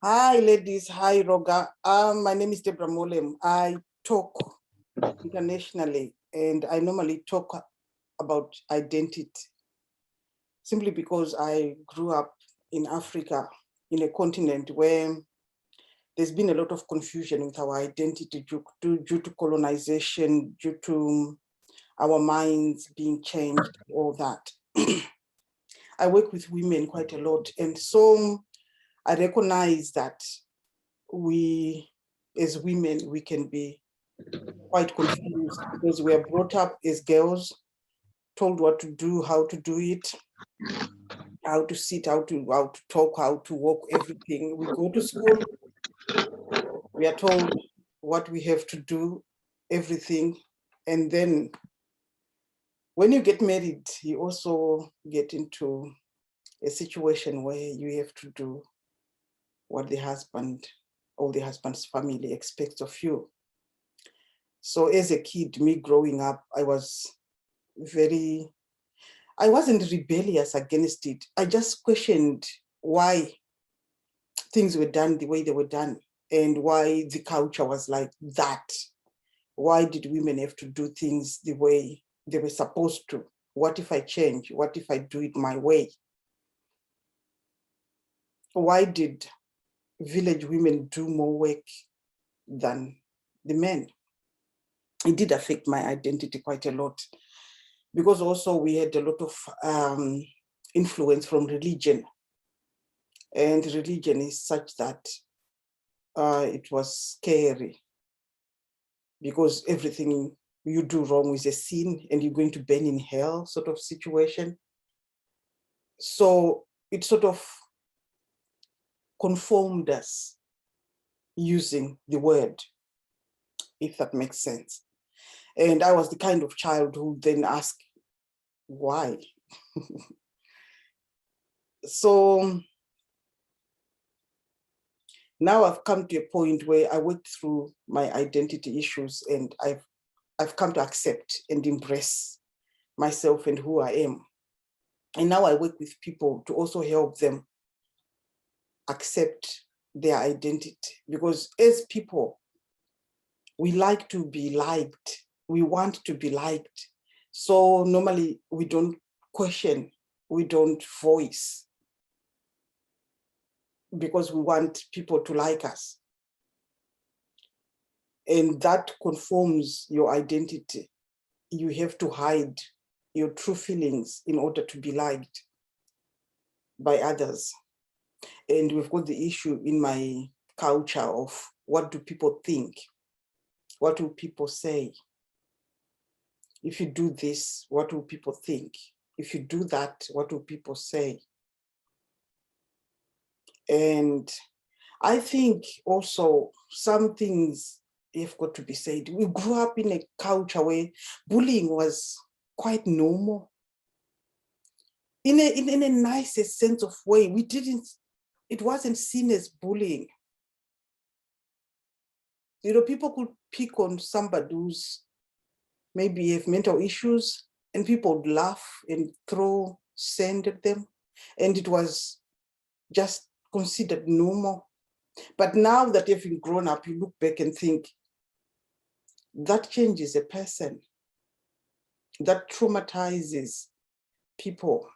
Hi, ladies. Hi, ROGA. My name is Debrah Mowlem. I talk internationally, and I normally talk about identity simply because I grew up in Africa, in a continent where there's been a lot of confusion with our identity due to colonization, due to our minds being changed, all that. I work with women quite a lot, and so I recognize that we, as women, we can be quite confused because we are brought up as girls, told what to do, how to do it, how to sit, how to talk, how to walk, everything. We go to school, we are told what we have to do, everything. And then when you get married, you also get into a situation where you have to do what the husband or the husband's family expects of you. So as a kid, me growing up, I wasn't rebellious against it. I just questioned why things were done the way they were done and why the culture was like that. Why did women have to do things the way they were supposed to? What if I change? What if I do it my way? Why did village women do more work than the men? It did affect my identity quite a lot, because also we had a lot of influence from religion. And religion is such that it was scary, because everything you do wrong is a sin and you're going to burn in hell sort of situation. So it sort of conformed us using the word, if that makes sense. And I was the kind of child who then asked, why? So now I've come to a point where I worked through my identity issues, and I've come to accept and embrace myself and who I am. And now I work with people to also help them accept their identity, because as people, we like to be liked. We want to be liked. So normally we don't question, we don't voice, because we want people to like us. And that conforms your identity. You have to hide your true feelings in order to be liked by others. And we've got the issue in my culture of what do people think? What will people say? If you do this, what will people think? If you do that, what will people say? And I think also some things have got to be said. We grew up in a culture where bullying was quite normal. In a nicest sense of way, it wasn't seen as bullying. You know, people could pick on somebody who's maybe have mental issues, and people would laugh and throw sand at them, and it was just considered normal. But now that you've grown up, you look back and think, that changes a person, that traumatizes people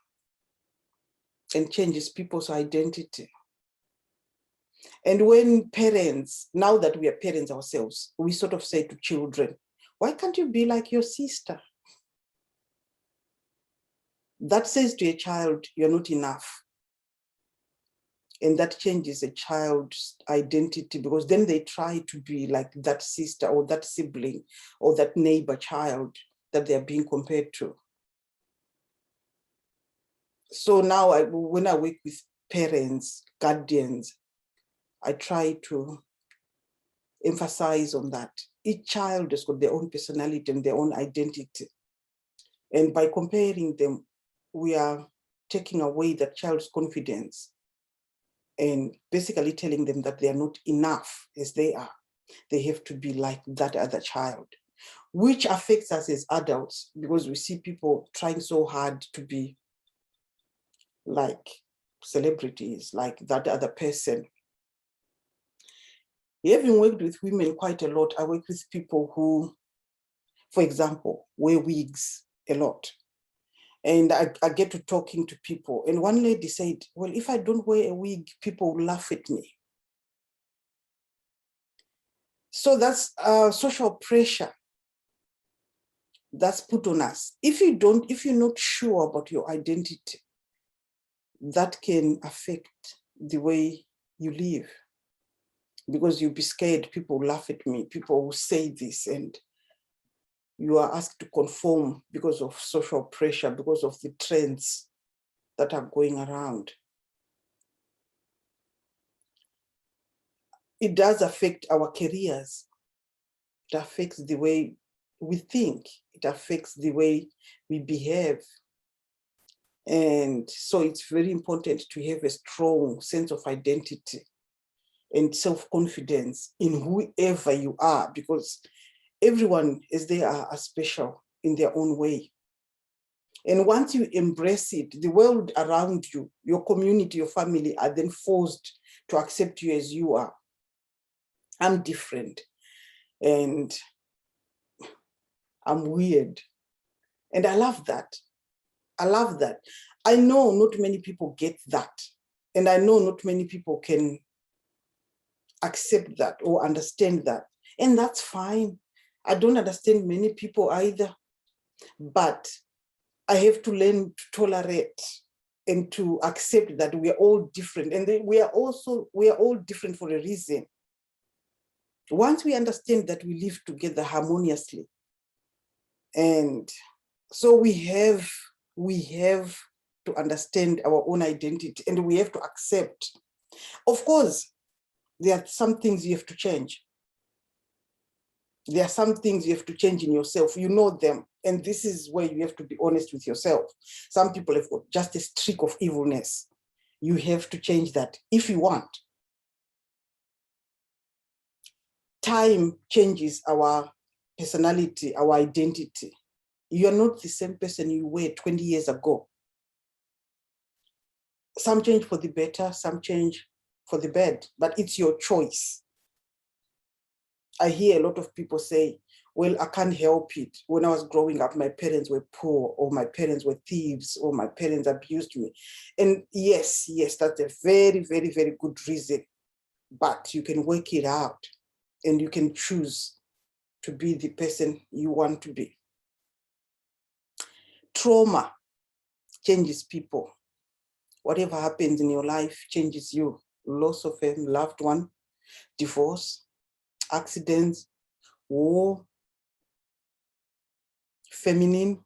and changes people's identity. And when parents, now that we are parents ourselves, we sort of say to children, why can't you be like your sister? That says to a child, you're not enough. And that changes a child's identity, because then they try to be like that sister or that sibling or that neighbor child that they're being compared to. So now when I work with parents, guardians, I try to emphasize on that. Each child has got their own personality and their own identity. And by comparing them, we are taking away that child's confidence and basically telling them that they are not enough as they are. They have to be like that other child, which affects us as adults, because we see people trying so hard to be like celebrities, like that other person. Having worked with women quite a lot, I work with people who, for example, wear wigs a lot. And I get to talking to people. And one lady said, well, if I don't wear a wig, people will laugh at me. So that's social pressure that's put on us. If you're not sure about your identity, that can affect the way you live. Because you'll be scared, people will laugh at me, people will say this, and you are asked to conform because of social pressure, because of the trends that are going around. It does affect our careers. It affects the way we think. It affects the way we behave. And so it's very important to have a strong sense of identity and self-confidence in whoever you are, because everyone as they are special in their own way. And once you embrace it, the world around you, your community, your family are then forced to accept you as you are. I'm different and I'm weird. And I love that. I love that. I know not many people get that. And I know not many people can accept that or understand that. And that's fine. I don't understand many people either. But I have to learn to tolerate and to accept that we are all different. And we are all different for a reason. Once we understand that we live together harmoniously, and so we have to understand our own identity, and we have to accept. Of course, there are some things you have to change. There are some things you have to change in yourself. You know them. And this is where you have to be honest with yourself. Some people have got just a streak of evilness. You have to change that if you want. Time changes our personality, our identity. You are not the same person you were 20 years ago. Some change for the better, some change for the bad, but it's your choice. I hear a lot of people say, well, I can't help it. When I was growing up, my parents were poor, or my parents were thieves, or my parents abused me. And yes, that's a very, very, very good reason. But you can work it out and you can choose to be the person you want to be. Trauma changes people. Whatever happens in your life changes you. Loss of a loved one, divorce, accidents, war, feminine,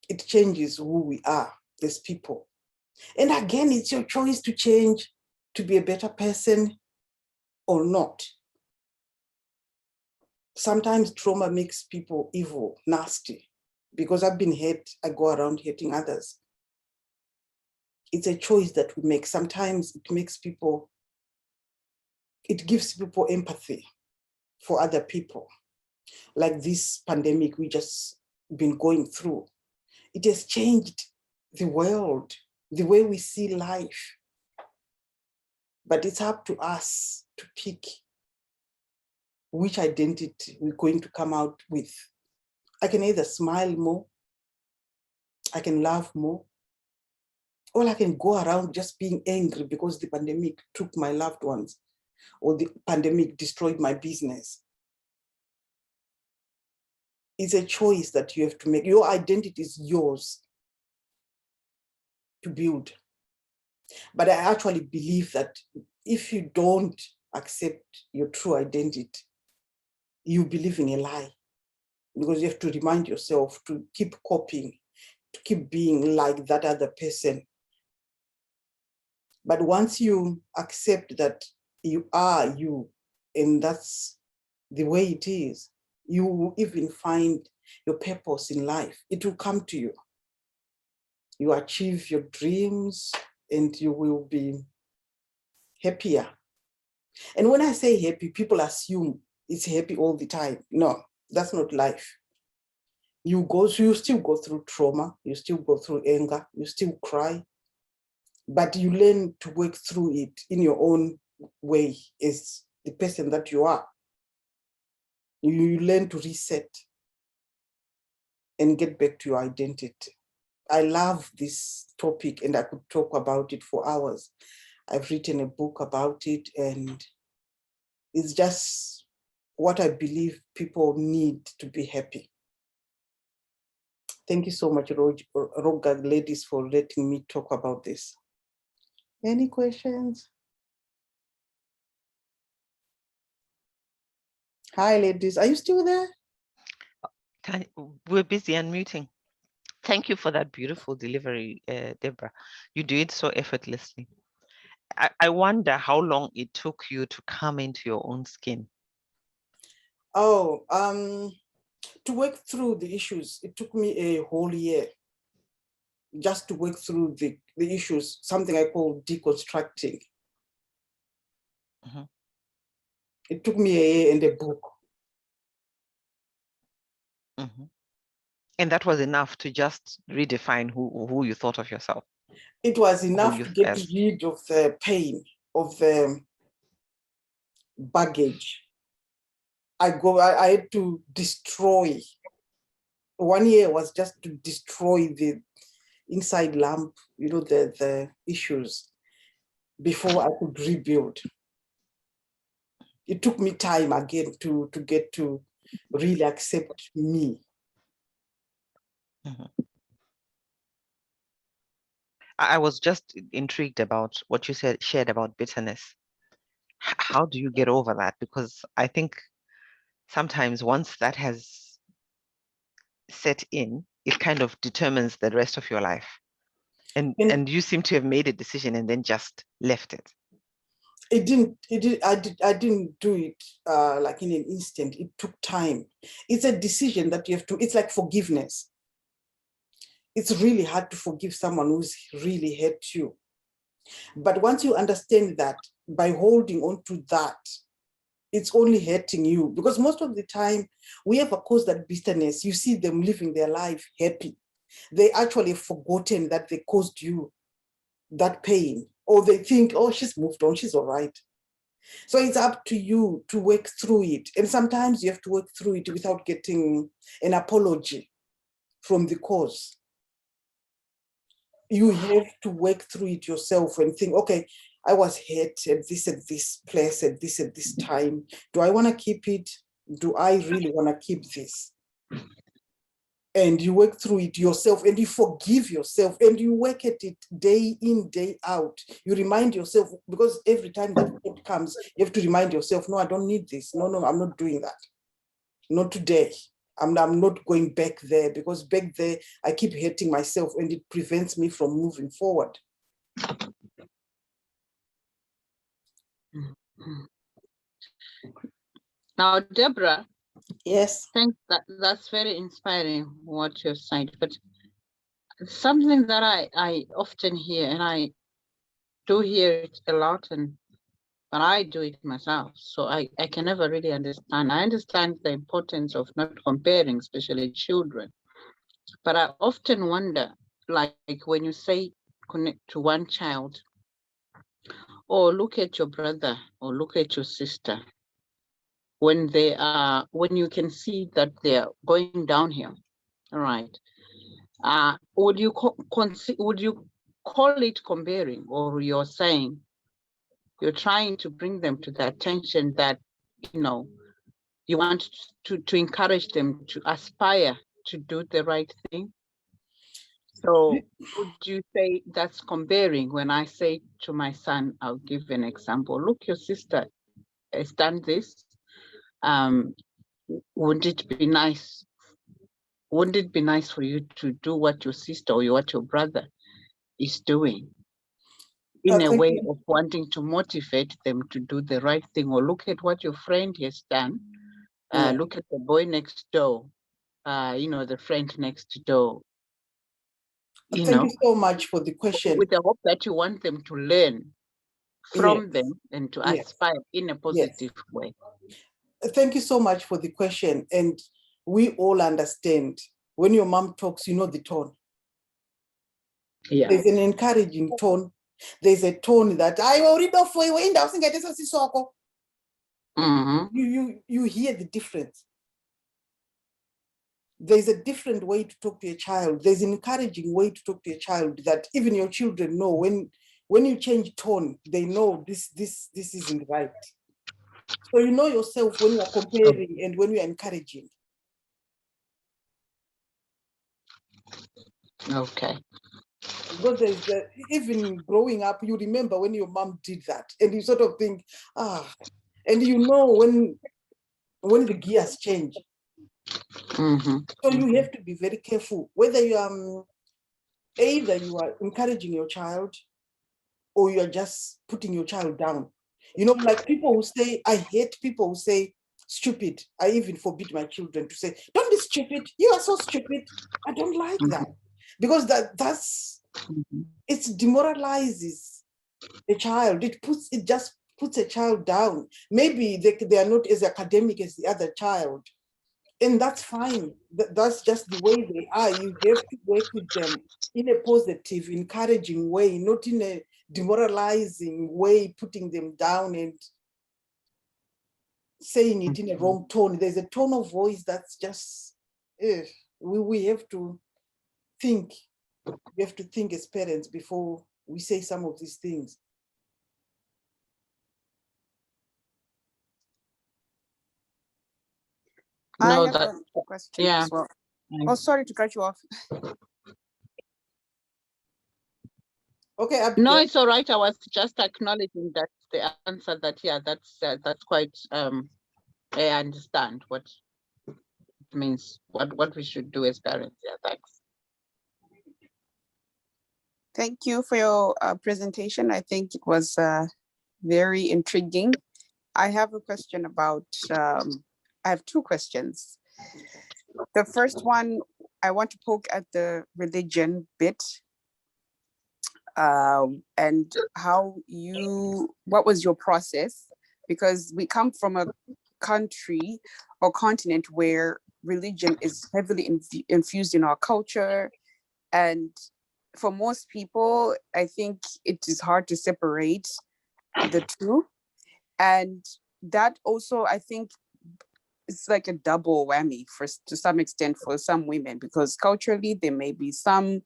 it changes who we are as people. And again, it's your choice to change, to be a better person or not. Sometimes trauma makes people evil, nasty, because I've been hurt, I go around hating others. It's a choice that we make. Sometimes it makes people, it gives people empathy for other people. Like this pandemic we just been going through. It has changed the world, the way we see life. But it's up to us to pick which identity we're going to come out with. I can either smile more, I can laugh more, or I can go around just being angry because the pandemic took my loved ones, or the pandemic destroyed my business. It's a choice that you have to make. Your identity is yours to build. But I actually believe that if you don't accept your true identity, you believe in a lie, because you have to remind yourself to keep copying, to keep being like that other person. But once you accept that you are you, and that's the way it is, you will even find your purpose in life. It will come to you. You achieve your dreams and you will be happier. And when I say happy, people assume it's happy all the time. No, that's not life. You still go through trauma, you still go through anger, you still cry, but you learn to work through it in your own way as the person that you are. You learn to reset and get back to your identity. I love this topic and I could talk about it for hours. I've written a book about it and it's just what I believe people need to be happy. Thank you so much, ROGA ladies, for letting me talk about this. Any questions? Hi, ladies. Are you still there? We're busy unmuting. Thank you for that beautiful delivery, Debrah. You do it so effortlessly. I wonder how long it took you to come into your own skin. Oh, to work through the issues, it took me a whole year just to work through the issues, something I call deconstructing. Mm-hmm. It took me a year and a book. Mm-hmm. And that was enough to just redefine who you thought of yourself. It was enough to get rid of the pain, of the baggage. I had to destroy. 1 year was just to destroy the inside lamp, the issues before I could rebuild. It took me time again to get to really accept me. Mm-hmm. I was just intrigued about what you shared about bitterness. How do you get over that? Because I think sometimes once that has set in, it kind of determines the rest of your life. And you seem to have made a decision and then just left it. I didn't do it like in an instant. It took time. It's a decision that you have to, it's like forgiveness. It's really hard to forgive someone who's really hurt you. But once you understand that, by holding on to that, it's only hurting you. Because most of the time, we have caused that bitterness. You see them living their life happy. They actually forgotten that they caused you that pain. Or they think, oh, she's moved on, she's all right. So it's up to you to work through it. And sometimes you have to work through it without getting an apology from the cause. You have to work through it yourself and think, okay, I was hurt at this place, at this time. Do I want to keep it? Do I really want to keep this? And you work through it yourself and you forgive yourself and you work at it day in, day out. You remind yourself, because every time that thought comes, you have to remind yourself, no, I don't need this. No, I'm not doing that. Not today. I'm not going back there, because back there, I keep hurting myself and it prevents me from moving forward. Now, Debrah. Yes. I think that's very inspiring what you've said. But something that I often hear, and I do hear it a lot, but I do it myself, so I can never really understand. I understand the importance of not comparing, especially children. But I often wonder, like when you say connect to one child, or look at your brother, or look at your sister, when you can see that they're going downhill, all right? Would you call it comparing, or you're saying you're trying to bring them to the attention that you want to encourage them to aspire to do the right thing? So would you say that's comparing? When I say to my son, I'll give an example. Look, your sister has done this. Wouldn't it be nice? Wouldn't it be nice for you to do what your sister or what your brother is doing? In a way of wanting to motivate them to do the right thing, or look at what your friend has done. Look at the boy next door, the friend next door. Thank you so much for the question. With the hope that you want them to learn from them and to aspire in a positive way. Thank you so much for the question. And we all understand when your mom talks, you know the tone. Yeah. There's an encouraging tone. There's a tone that I already know for you. You hear the difference. There's a different way to talk to a child. There's an encouraging way to talk to a child that even your children know when you change tone, they know this isn't right. So you know yourself when you are comparing and when you are encouraging. Okay. Because there's even growing up, you remember when your mom did that, and you sort of think, and you know when the gears change. So you have to be very careful whether you are either you are encouraging your child or you are just putting your child down. You know, like people who say, I hate people who say stupid. I even forbid my children to say, don't be stupid. You are so stupid. I don't like that because that's it demoralizes a child. It just puts a child down. Maybe they are not as academic as the other child. And that's fine. That's just the way they are. You have to work with them in a positive, encouraging way, not in a demoralizing way, putting them down and saying it in a wrong tone. There's a tone of voice that's just, we have to think. We have to think as parents before we say some of these things. I No, have that, a question yeah. as well. Oh, sorry to cut you off. Okay, No, it's all right. I was just acknowledging that the answer that, yeah, that's quite, I understand what it means, what we should do as parents. Yeah, thanks. Thank you for your presentation. I think it was very intriguing. I have a question about, I have two questions. The first one, I want to poke at the religion bit and what was your process? Because we come from a country or continent where religion is heavily infused in our culture. And for most people, I think it is hard to separate the two. And that also, I think, it's like a double whammy to some extent for some women, because culturally there may be some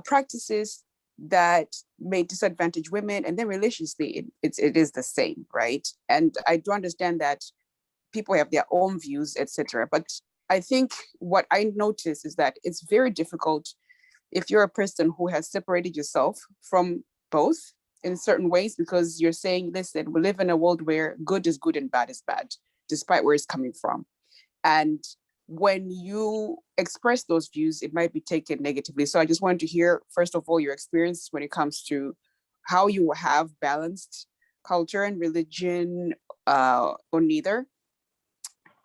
practices that may disadvantage women, and then religiously it is the same, right? And I do understand that people have their own views, etc. But I think what I notice is that it's very difficult if you're a person who has separated yourself from both in certain ways, because you're saying, listen, we live in a world where good is good and bad is bad, despite where it's coming from. And when you express those views, it might be taken negatively. So I just wanted to hear, first of all, your experience when it comes to how you have balanced culture and religion or neither.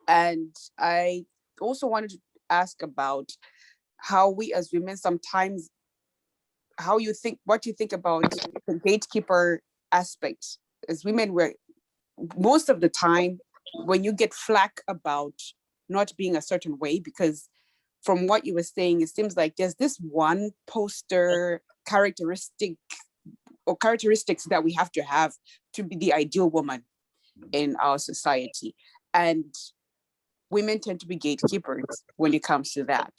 And I also wanted to ask about how we as women sometimes, what you think about the gatekeeper aspect. As women, we're most of the time when you get flack about not being a certain way, because from what you were saying, it seems like there's this one poster characteristics that we have to be the ideal woman in our society. And women tend to be gatekeepers when it comes to that.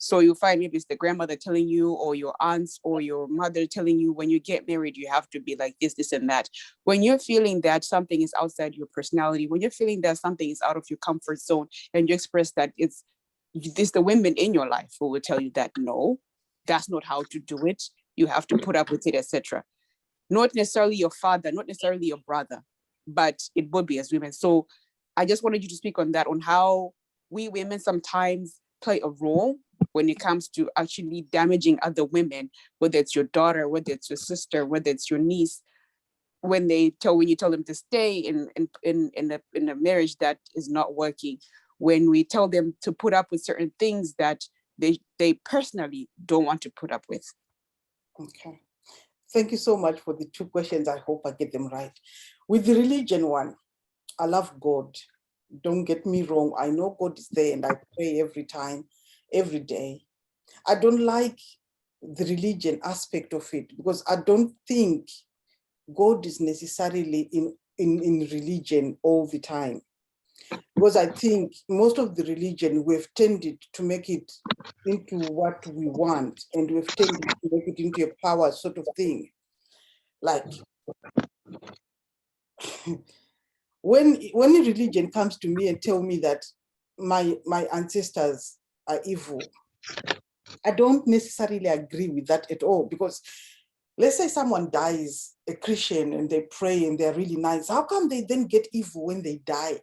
So you find maybe it's the grandmother telling you, or your aunts or your mother telling you, when you get married, you have to be like this, and that. When you're feeling that something is outside your personality, when you're feeling that something is out of your comfort zone, and you express that, it's the women in your life who will tell you that, no, that's not how to do it. You have to put up with it, etc. Not necessarily your father, not necessarily your brother, but it would be as women. So I just wanted you to speak on that, on how we women sometimes play a role when it comes to actually damaging other women, whether it's your daughter, whether it's your sister, whether it's your niece, when you tell them to stay in a marriage that is not working, when we tell them to put up with certain things that they personally don't want to put up with. Okay. Thank you so much for the two questions. I hope I get them right. With the religion one, I love God. Don't get me wrong. I know God is there and I pray every time, every day. I don't like the religion aspect of it because I don't think God is necessarily in in religion all the time. Because I think most of the religion, we've tended to make it into what we want, and we've tended to make it into a power sort of thing. Like when religion comes to me and tell me that my ancestors are evil, I don't necessarily agree with that at all, because let's say someone dies, a Christian, and they pray and they're really nice. How come they then get evil when they die?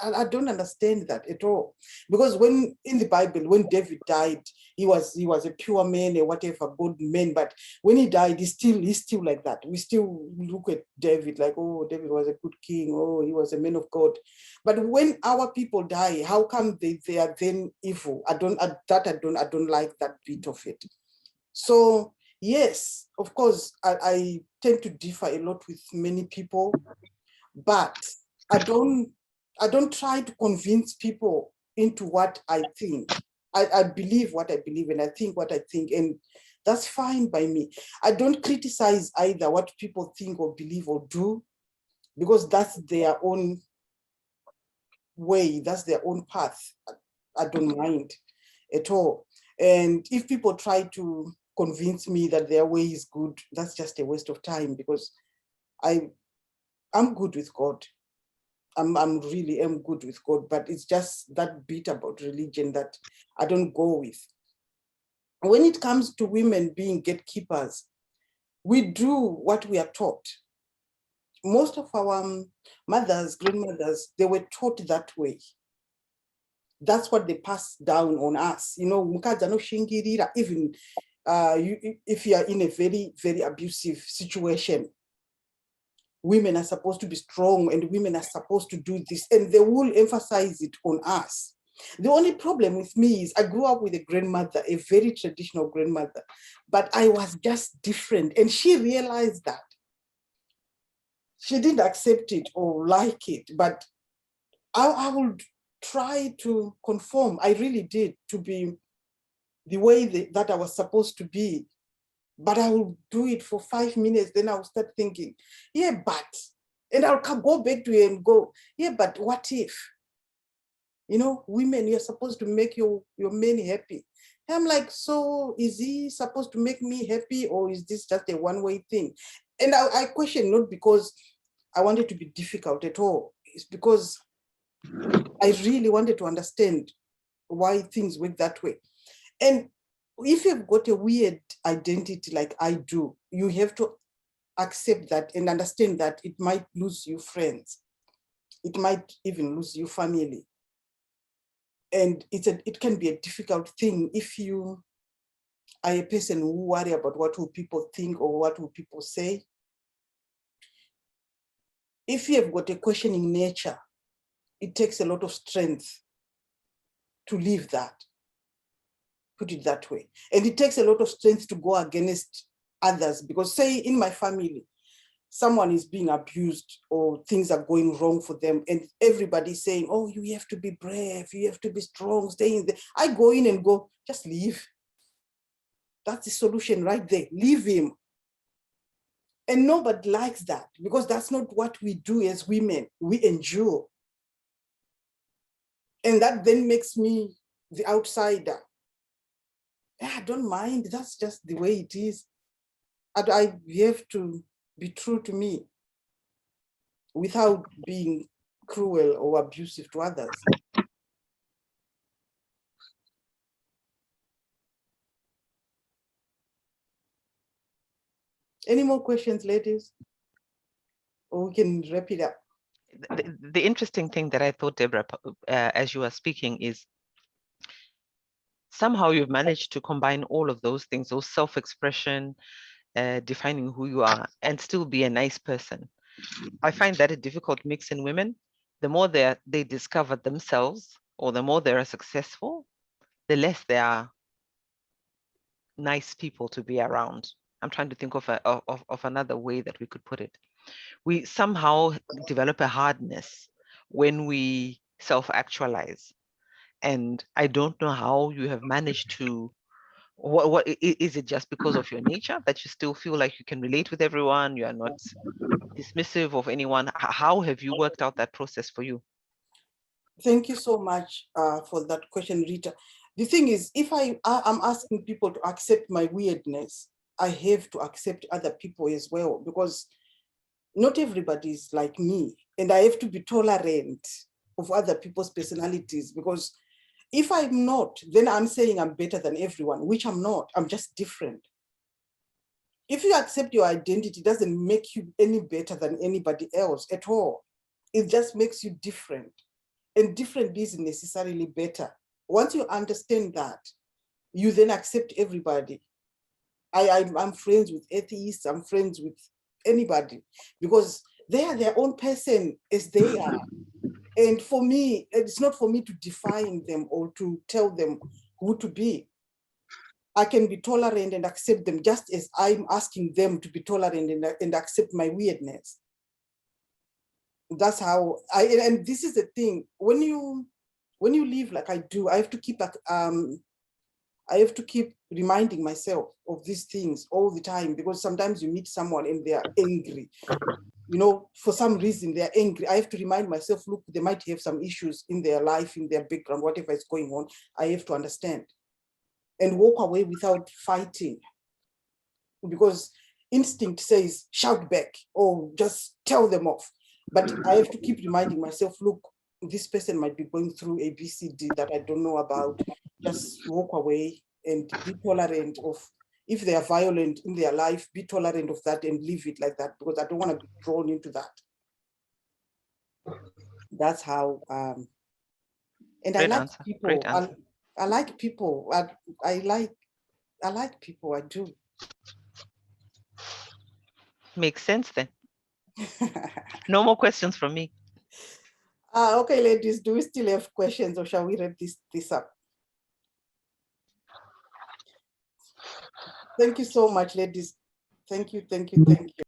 I don't understand that at all. Because when in the Bible, when David died, he was a pure man or whatever, good man. But when he died, he's still like that. We still look at David like, oh, David was a good king. Oh, he was a man of God. But when our people die, how come they are then evil? I don't like that bit of it. So yes, of course, I tend to differ a lot with many people, but I don't try to convince people into what I think. I believe what I believe, and I think what I think, and that's fine by me. I don't criticize either what people think or believe or do, because that's their own way, that's their own path. I don't mind at all. And if people try to convince me that their way is good, that's just a waste of time, because I'm good with God. I'm really am good with God, but it's just that bit about religion that I don't go with. When it comes to women being gatekeepers, we do what we are taught. Most of our mothers, grandmothers, they were taught that way. That's what they passed down on us. You know, even if you are in a very, very abusive situation, women are supposed to be strong and women are supposed to do this, and they will emphasize it on us. The only problem with me is I grew up with a grandmother, a very traditional grandmother, but I was just different, and she realized that. She didn't accept it or like it, but I would try to conform. I really did, to be the way that I was supposed to be. But I will do it for 5 minutes, then I'll start thinking, yeah, but, and I'll go back to it and go, yeah, but what if? You know, women, you're supposed to make your men happy. And I'm like, so is he supposed to make me happy, or is this just a one-way thing? And I question, not because I wanted to be difficult at all. It's because I really wanted to understand why things work that way. And if you've got a weird identity like I do, you have to accept that and understand that it might lose you friends. It might even lose you family. And it can be a difficult thing if you are a person who worry about what will people think or what will people say. If you have got a questioning nature, it takes a lot of strength to leave that. Put it that way. And it takes a lot of strength to go against others, because say in my family, someone is being abused or things are going wrong for them, and everybody's saying, oh, you have to be brave, you have to be strong, stay in there. I go in and go, just leave. That's the solution right there. Leave him. And nobody likes that, because that's not what we do as women. We endure. And that then makes me the outsider. I don't mind. That's just the way it is. And I have to be true to me without being cruel or abusive to others. Any more questions, ladies? Or we can wrap it up. The interesting thing that I thought, Debrah, as you were speaking, is somehow you've managed to combine all of those things, those self-expression, defining who you are, and still be a nice person. I find that a difficult mix in women. The more they discover themselves, or the more they are successful, the less they are nice people to be around. I'm trying to think of another way that we could put it. We somehow develop a hardness when we self-actualize. And I don't know how you have managed to Is it just because of your nature that you still feel like you can relate with everyone? You are not dismissive of anyone. How have you worked out that process for you? Thank you so much for that question, Rita. The thing is, if I'm asking people to accept my weirdness, I have to accept other people as well, because not everybody is like me, and I have to be tolerant of other people's personalities, because if I'm not, then I'm saying I'm better than everyone, which I'm not. I'm just different. If you accept your identity, it doesn't make you any better than anybody else at all. It just makes you different. And different isn't necessarily better. Once you understand that, you then accept everybody. I'm friends with atheists, I'm friends with anybody, because they are their own person as they are. And for me, it's not for me to define them or to tell them who to be. I can be tolerant and accept them just as I'm asking them to be tolerant and accept my weirdness. That's how and this is the thing, when you live like I do, I have to keep reminding myself of these things all the time, because sometimes you meet someone and they are angry, for some reason they're angry. I have to remind myself, look, they might have some issues in their life, in their background, whatever is going on. I have to understand and walk away without fighting, because instinct says shout back or just tell them off. But I have to keep reminding myself, look, this person might be going through A, B, C, D that I don't know about. Just walk away and be tolerant of, if they are violent in their life, be tolerant of that and leave it like that, because I don't want to be drawn into that. That's how, and I Great like answer. people. Great answer. I like people. I like people, I do. Makes sense then. No more questions from me. Okay, ladies, do we still have questions, or shall we wrap this up? Thank you so much, ladies. Thank you, thank you, thank you.